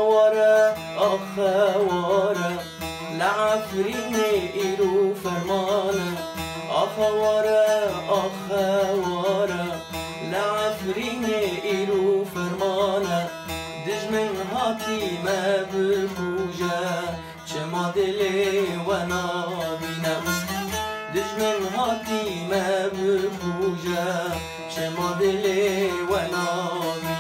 آخواره آخواره لعفرینه ایرو فرمانه آخواره آخواره لعفرینه ایرو فرمانه دجمن هاتی ما بخوجه چما دلی و نابینه دجمن هاتی ما بخوجه چما دلی و نابینه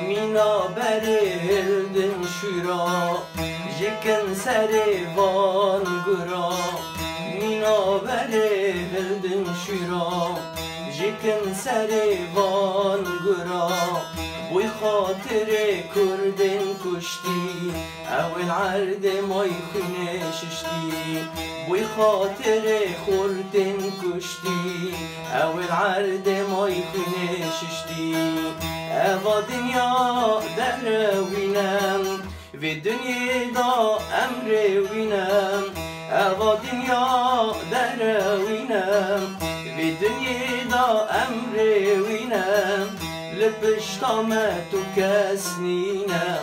مینا برهلدن شورا جکن سر وان گرا مینا برهلدن شورا جکن سر وان گرا بوی خاطر کردن کشتی اول عرد مای خونه ششتی بوی خاطر کردن کشتی اول عرد مای خونه ششتی اوا دنیا در وینم و دنیا دا امر وینم اوا دنیا در وینم و دنیا دا امر وینم لپشتام تو کس نینه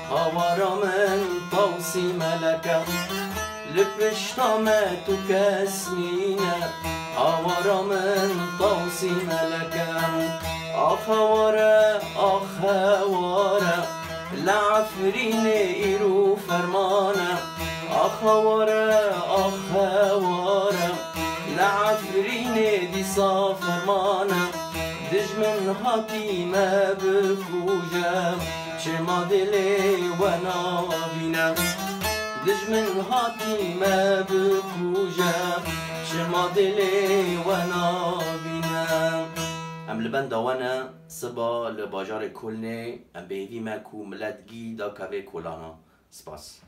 هوارا من توسی ملکه لپشتام تو کس نینه هوارا من توسی ملکه آخواره آخواره لعفرین ایرو فرمانه آخواره آخواره لعفرین دیسا فرمانه دجمن هاتی ما بکوجه چما دلی و نابینه دجمن هاتی ما بکوجه چما دلی و نابینه ام لبن داوانا سبا لباجار کلنه ام بهوی ما کو ملت گی دا کوه کولانا سپاس